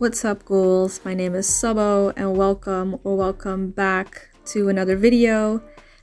What's up, ghouls? My name is Sabo and welcome back to another video.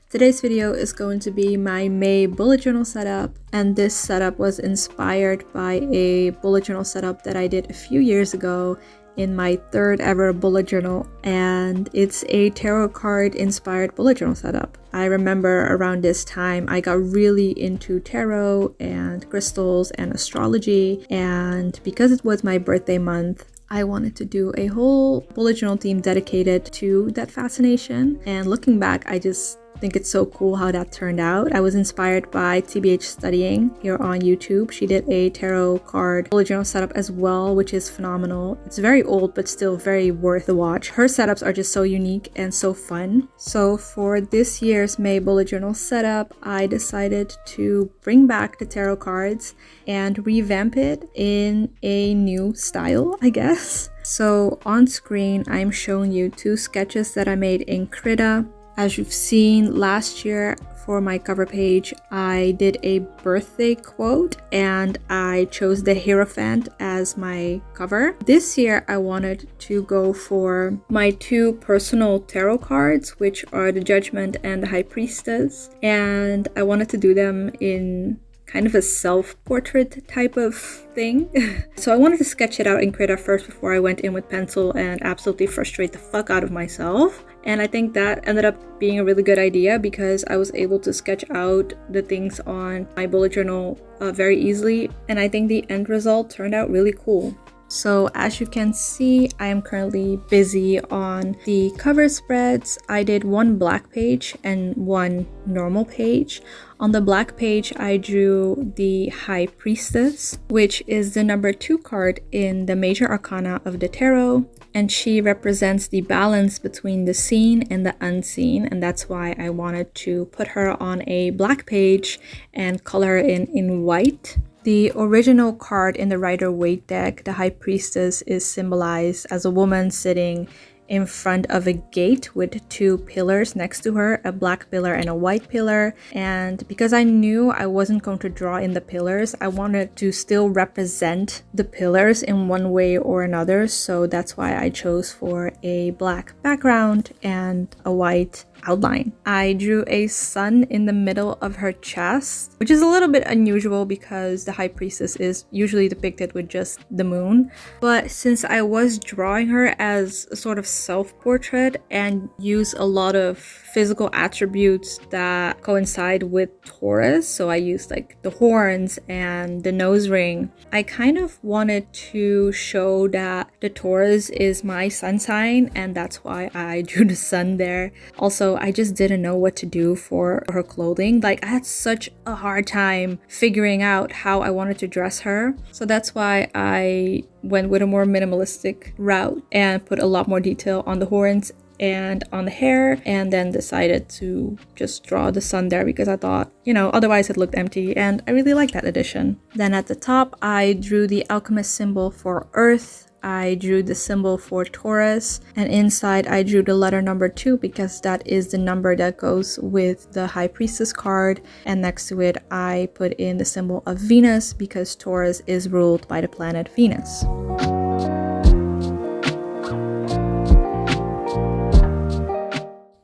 Today's video is going to be my May bullet journal setup, and this setup was inspired by a bullet journal setup that I did a few years ago in my third ever bullet journal, and it's a tarot card inspired bullet journal setup. I remember around this time I got really into tarot and crystals and astrology, and because it was my birthday month, I wanted to do a whole bullet journal theme dedicated to that fascination. And looking back, I just think it's so cool how that turned out. I was inspired by TBH Studying here on YouTube. She did a tarot card bullet journal setup as well, which is phenomenal. It's very old, but still very worth the watch. Her setups are just so unique and so fun. So for this year's May bullet journal setup, I decided to bring back the tarot cards and revamp it in a new style, I guess. So on screen, I'm showing you two sketches that I made in Krita. As you've seen last year for my cover page, I did a birthday quote and I chose the Hierophant as my cover. This year, I wanted to go for my two personal tarot cards, which are the Judgment and the High Priestess. And I wanted to do them in kind of a self-portrait type of thing. So I wanted to sketch it out in Krita first before I went in with pencil and absolutely frustrate the fuck out of myself. And I think that ended up being a really good idea because I was able to sketch out the things on my bullet journal very easily. And I think the end result turned out really cool. So as you can see, I am currently busy on the cover spreads. I did one black page and one normal page. On the black page, I drew the High Priestess, which is the number 2 card in the major arcana of the tarot. And she represents the balance between the seen and the unseen. And that's why I wanted to put her on a black page and color her in white. The original card in the Rider-Waite deck, the High Priestess, is symbolized as a woman sitting in front of a gate with 2 pillars next to her, a black pillar and a white pillar. And because I knew I wasn't going to draw in the pillars, I wanted to still represent the pillars in one way or another. So that's why I chose for a black background and a white outline. I drew a sun in the middle of her chest, which is a little bit unusual because the High Priestess is usually depicted with just the moon. But since I was drawing her as a sort of self-portrait and use a lot of physical attributes that coincide with Taurus, so I used like the horns and the nose ring, I kind of wanted to show that the Taurus is my sun sign, and that's why I drew the sun there. Also, I just didn't know what to do for her clothing. Like, I had such a hard time figuring out how I wanted to dress her. So that's why I went with a more minimalistic route and put a lot more detail on the horns and on the hair, and then decided to just draw the sun there because I thought, otherwise it looked empty, and I really like that addition. Then at the top, I drew the alchemist symbol for Earth. I drew the symbol for Taurus, and inside I drew the letter number 2 because that is the number that goes with the High Priestess card, and next to it I put in the symbol of Venus because Taurus is ruled by the planet Venus.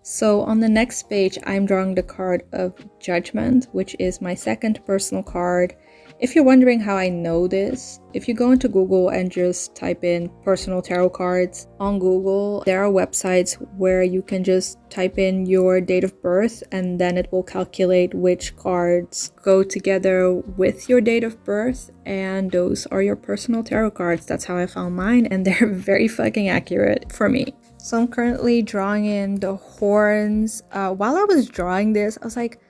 So on the next page, I'm drawing the card of Judgment, which is my second personal card. If you're wondering how I know this, if you go into Google and just type in personal tarot cards on Google, there are websites where you can just type in your date of birth and then it will calculate which cards go together with your date of birth, and those are your personal tarot cards. That's how I found mine, and they're very fucking accurate for me. So I'm currently drawing in the horns. While I was drawing this, I was like,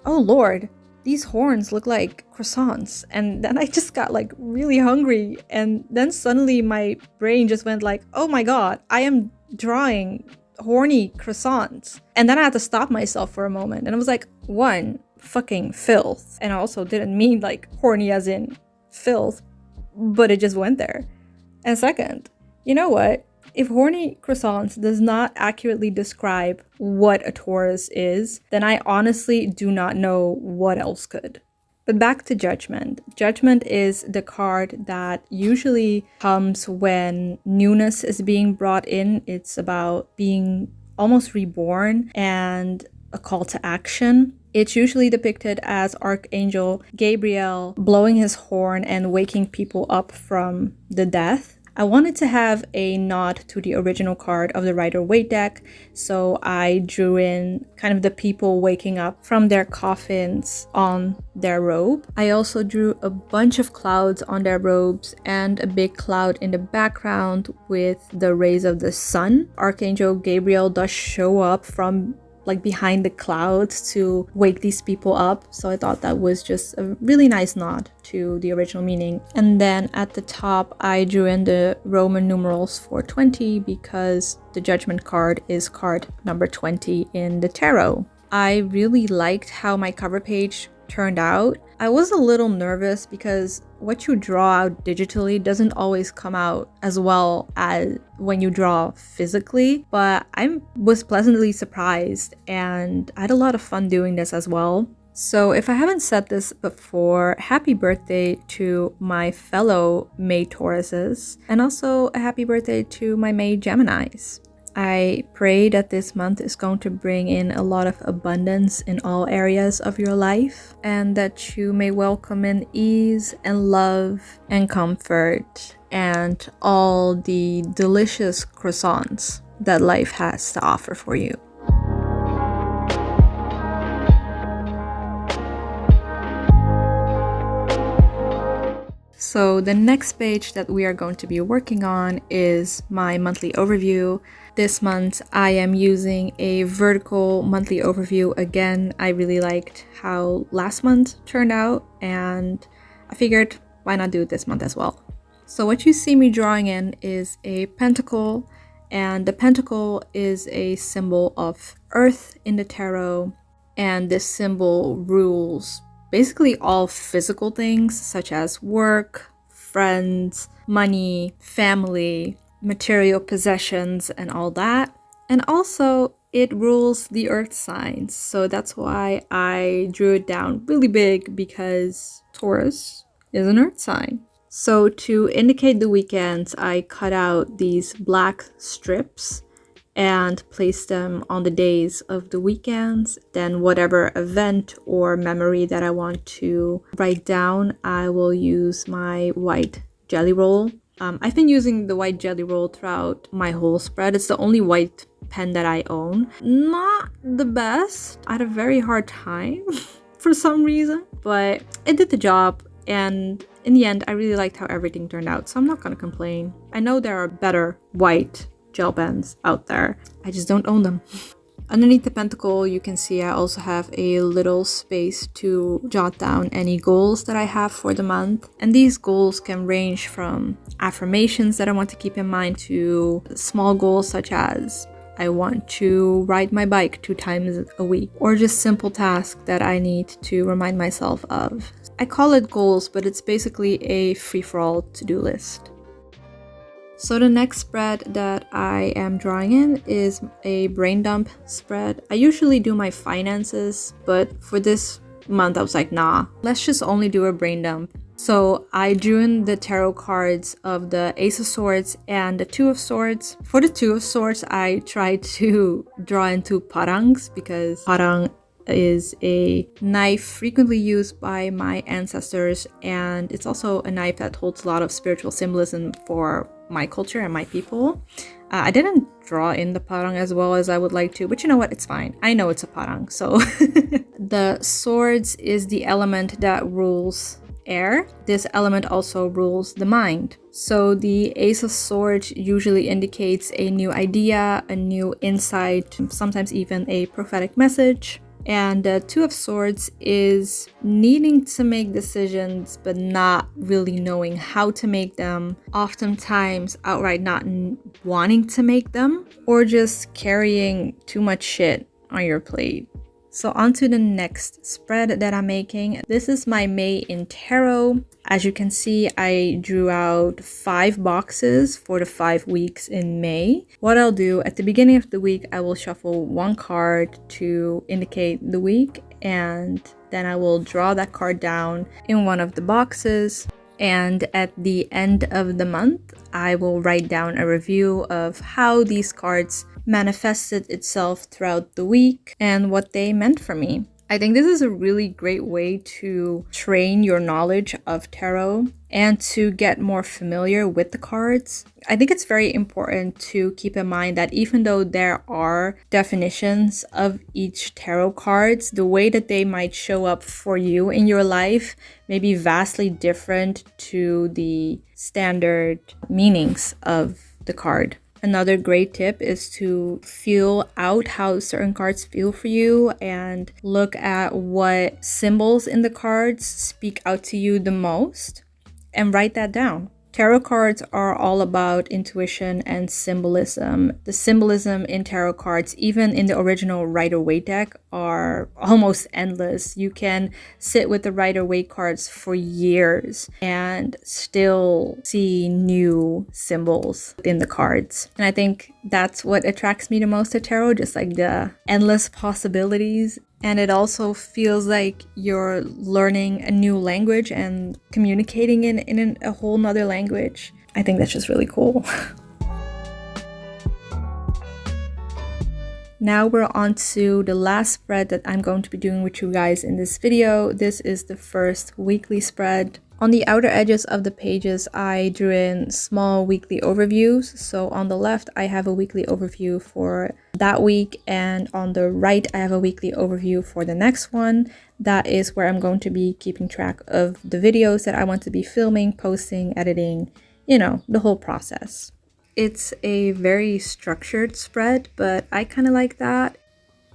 oh lord, these horns look like croissants. And then I just got like really hungry, and then suddenly my brain just went like, oh my god, I am drawing horny croissants. And then I had to stop myself for a moment, and I was like, one, fucking filth. And I also didn't mean like horny as in filth, but it just went there. And second, you know what? If horny croissants does not accurately describe what a Taurus is, then I honestly do not know what else could. But back to Judgment. Judgment is the card that usually comes when newness is being brought in. It's about being almost reborn and a call to action. It's usually depicted as Archangel Gabriel blowing his horn and waking people up from the death. I wanted to have a nod to the original card of the Rider-Waite deck, so I drew in kind of the people waking up from their coffins on their robe. I also drew a bunch of clouds on their robes and a big cloud in the background with the rays of the sun. Archangel Gabriel does show up from like behind the clouds to wake these people up. So I thought that was just a really nice nod to the original meaning. And then at the top, I drew in the Roman numerals for 20 because the Judgment card is card number 20 in the tarot. I really liked how my cover page turned out. I was a little nervous because what you draw out digitally doesn't always come out as well as when you draw physically, but I was pleasantly surprised and I had a lot of fun doing this as well. So if I haven't said this before, happy birthday to my fellow May Tauruses, and also a happy birthday to my May Geminis. I pray that this month is going to bring in a lot of abundance in all areas of your life, and that you may welcome in ease and love and comfort and all the delicious croissants that life has to offer for you. So the next page that we are going to be working on is my monthly overview. This month I am using a vertical monthly overview again. I really liked how last month turned out and I figured why not do it this month as well. So what you see me drawing in is a pentacle, and the pentacle is a symbol of earth in the tarot, and this symbol rules basically all physical things such as work, friends, money, family, material possessions, and all that. And also it rules the earth signs. So that's why I drew it down really big, because Taurus is an earth sign. So to indicate the weekends, I cut out these black strips and place them on the days of the weekends. Then whatever event or memory that I want to write down, I will use my white jelly roll. I've been using the white jelly roll throughout my whole spread. It's the only white pen that I own. Not the best. I had a very hard time for some reason, but it did the job. And in the end, I really liked how everything turned out, so I'm not gonna complain. I know there are better white gel pens out there. I just don't own them. Underneath the pentacle, you can see I also have a little space to jot down any goals that I have for the month. And these goals can range from affirmations that I want to keep in mind to small goals such as I want to ride my bike 2 times a week, or just simple tasks that I need to remind myself of. I call it goals, but it's basically a free-for-all to-do list. So the next spread that I am drawing in is a brain dump spread. I usually do my finances, but for this month I was like, nah, let's just only do a brain dump. So I drew in the tarot cards of the Ace of Swords and the Two of Swords. For the Two of Swords, I tried to draw into parangs because parang is a knife frequently used by my ancestors, and it's also a knife that holds a lot of spiritual symbolism for my culture and my people. I didn't draw in the parang as well as I would like to, but you know what, it's fine. I know it's a parang, so. The swords is the element that rules air. This element also rules the mind. So the Ace of Swords usually indicates a new idea, a new insight, sometimes even a prophetic message. And the Two of Swords is needing to make decisions but not really knowing how to make them, oftentimes outright not wanting to make them, or just carrying too much shit on your plate. So on to the next spread that I'm making. This is my May in Tarot. As you can see, I drew out 5 boxes for the 5 weeks in May. What I'll do at the beginning of the week, I will shuffle 1 card to indicate the week, and then I will draw that card down in one of the boxes. And at the end of the month, I will write down a review of how these cards manifested itself throughout the week and what they meant for me. I think this is a really great way to train your knowledge of tarot and to get more familiar with the cards. I think it's very important to keep in mind that even though there are definitions of each tarot cards, the way that they might show up for you in your life may be vastly different to the standard meanings of the card. Another great tip is to feel out how certain cards feel for you and look at what symbols in the cards speak out to you the most and write that down. Tarot cards are all about intuition and symbolism. The symbolism in tarot cards, even in the original Rider-Waite deck, are almost endless. You can sit with the Rider-Waite cards for years and still see new symbols in the cards. And I think that's what attracts me the most to tarot, just like the endless possibilities. And it also feels like you're learning a new language and communicating in a whole nother language. I think that's just really cool. Now we're on to the last spread that I'm going to be doing with you guys in this video. This is the first weekly spread. On the outer edges of the pages, I drew in small weekly overviews. So on the left, I have a weekly overview for that week, and on the right, I have a weekly overview for the next one. That is where I'm going to be keeping track of the videos that I want to be filming, posting, editing, you know, the whole process. It's a very structured spread, but I kind of like that.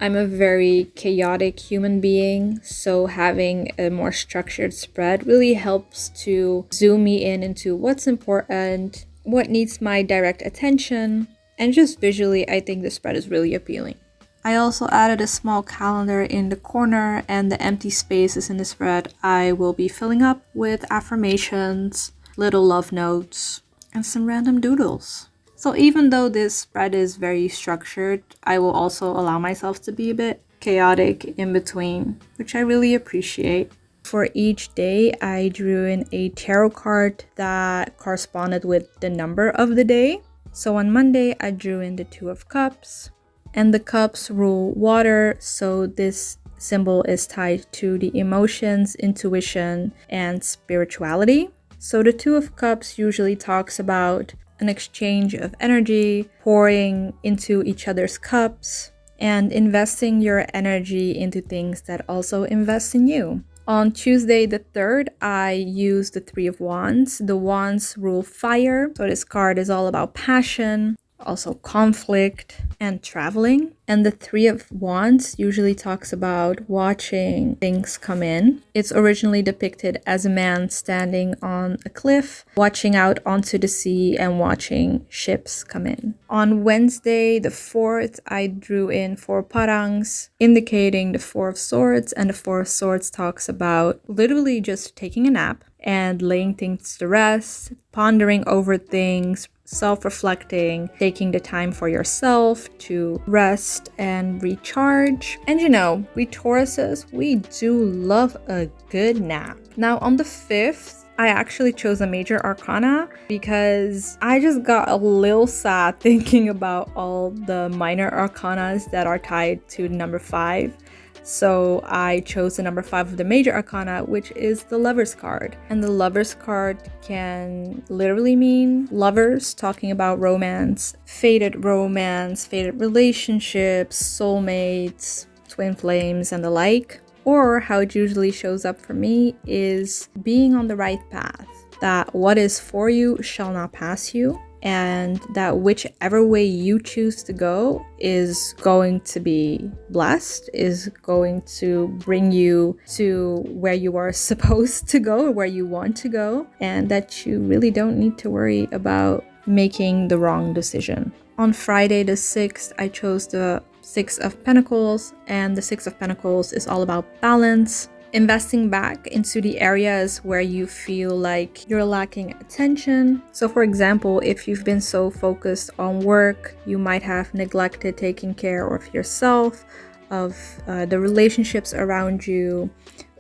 I'm a very chaotic human being, so having a more structured spread really helps to zoom me in into what's important, what needs my direct attention, and just visually, I think the spread is really appealing. I also added a small calendar in the corner, and the empty spaces in the spread I will be filling up with affirmations, little love notes, and some random doodles. So even though this spread is very structured, I will also allow myself to be a bit chaotic in between, which I really appreciate. For each day, I drew in a tarot card that corresponded with the number of the day. So on Monday, I drew in the Two of Cups, and the cups rule water, so this symbol is tied to the emotions, intuition, and spirituality. So the Two of Cups usually talks about an exchange of energy, pouring into each other's cups, and investing your energy into things that also invest in you. On Tuesday the 3rd, I used the Three of Wands. The Wands rule fire, so this card is all about passion, also conflict, and traveling. And the Three of Wands usually talks about watching things come in. It's originally depicted as a man standing on a cliff, watching out onto the sea and watching ships come in. On Wednesday, the 4th, I drew in 4 parangs, indicating the Four of Swords, and the Four of Swords talks about literally just taking a nap and laying things to rest, pondering over things, self-reflecting, taking the time for yourself to rest and recharge. And you know, we Tauruses, we do love a good nap. Now on the 5th, I actually chose a major arcana because I just got a little sad thinking about all the minor arcanas that are tied to number 5. So I chose the number 5 of the major arcana, which is the Lover's card. And the Lover's card can literally mean lovers, talking about romance, faded relationships, soulmates, twin flames, and the like. Or how it usually shows up for me is being on the right path, that what is for you shall not pass you, and that whichever way you choose to go is going to be blessed, is going to bring you to where you are supposed to go, where you want to go, and that you really don't need to worry about making the wrong decision. On Friday the 6th, I chose the Six of Pentacles, and the Six of Pentacles is all about balance, investing back into the areas where you feel like you're lacking attention. So for example, if you've been so focused on work, you might have neglected taking care of yourself, of the relationships around you,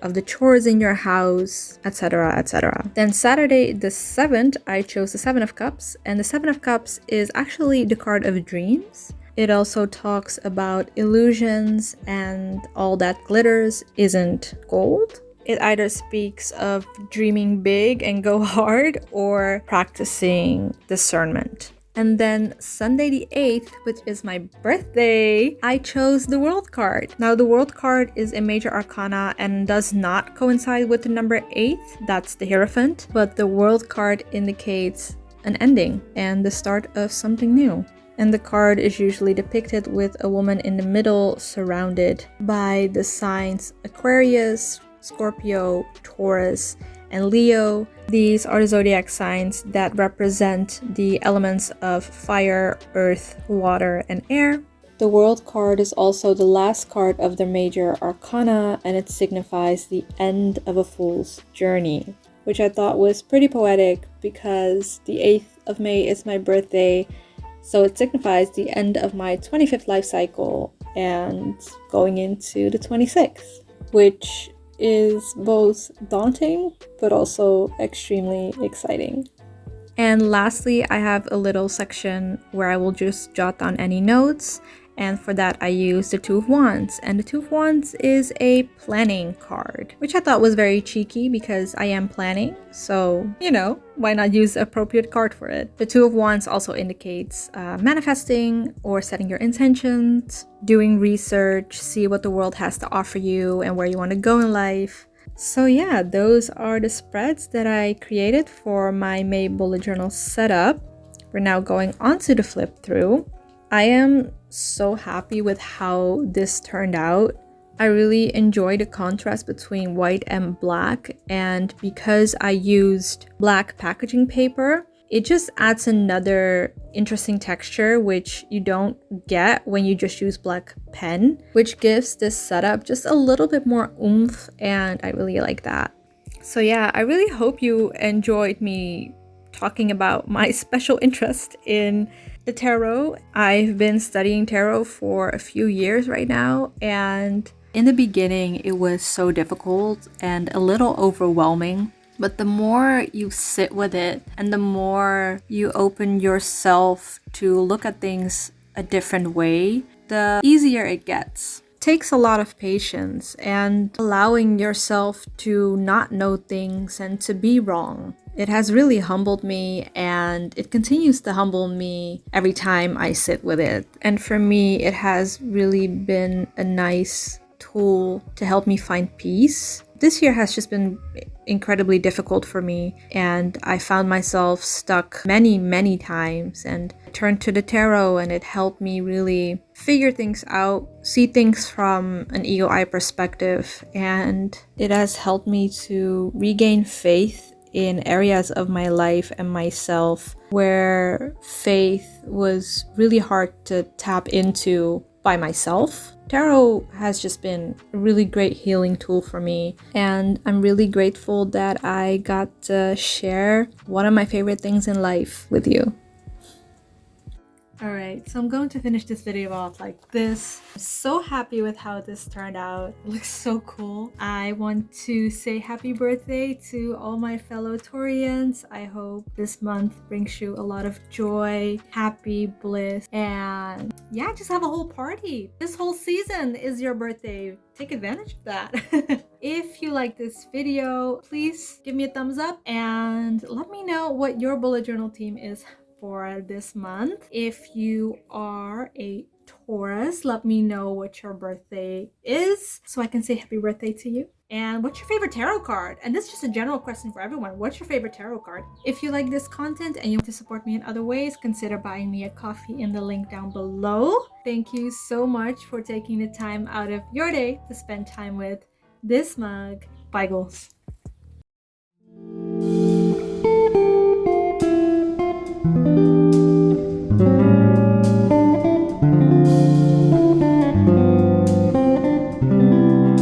of the chores in your house, etc., etc. Then Saturday the 7th, I chose the 7 of Cups, and the 7 of Cups is actually the card of dreams. It also talks about illusions and all that glitters isn't gold. It either speaks of dreaming big and go hard or practicing discernment. And then Sunday the 8th, which is my birthday, I chose the World card. Now the World card is a major arcana and does not coincide with the number 8, that's the Hierophant, but the World card indicates an ending and the start of something new. And the card is usually depicted with a woman in the middle surrounded by the signs Aquarius, Scorpio, Taurus, and Leo. These are the zodiac signs that represent the elements of fire, earth, water, and air. The World card is also the last card of the major arcana, and it signifies the end of a fool's journey, which I thought was pretty poetic because the 8th of May is my birthday, so it signifies the end of my 25th life cycle and going into the 26th, which is both daunting but also extremely exciting. And lastly, I have a little section where I will just jot down any notes, and for that I use the Two of Wands. And the Two of Wands is a planning card, which I thought was very cheeky because I am planning, so why not use the appropriate card for it. The Two of Wands also indicates manifesting or setting your intentions, doing research, see what the world has to offer you and where you want to go in life. So yeah, those are the spreads that I created for my May bullet journal setup. We're now going on to the flip through. I am so happy with how this turned out. I really enjoy the contrast between white and black, and because I used black packaging paper, it just adds another interesting texture which you don't get when you just use black pen, which gives this setup just a little bit more oomph, and I really like that. So yeah, I really hope you enjoyed me talking about my special interest in the tarot. I've been studying tarot for a few years right now, and in the beginning it was so difficult and a little overwhelming. But the more you sit with it and the more you open yourself to look at things a different way, the easier it gets. It takes a lot of patience and allowing yourself to not know things and to be wrong. It has really humbled me, and it continues to humble me every time I sit with it. And for me, it has really been a nice tool to help me find peace. This year has just been incredibly difficult for me, and I found myself stuck many times, and I turned to the tarot and it helped me really figure things out, see things from an eagle eye perspective, and it has helped me to regain faith in areas of my life and myself where faith was really hard to tap into by myself. Tarot has just been a really great healing tool for me, and I'm really grateful that I got to share one of my favorite things in life with you. Alright, so I'm going to finish this video off like this. I'm so happy with how this turned out. It looks so cool. I want to say happy birthday to all my fellow Taurians. I hope this month brings you a lot of joy, happy bliss, and yeah, just have a whole party. This whole season is your birthday. Take advantage of that. If you like this video, please give me a thumbs up and let me know what your bullet journal theme is for this month. If you are a Taurus, let me know what your birthday is so I can say happy birthday to you. And what's your favorite tarot card? And this is just a general question for everyone. What's your favorite tarot card? If you like this content and you want to support me in other ways, consider buying me a coffee in the link down below. Thank you so much for taking the time out of your day to spend time with this mug. Bye, Ghouls.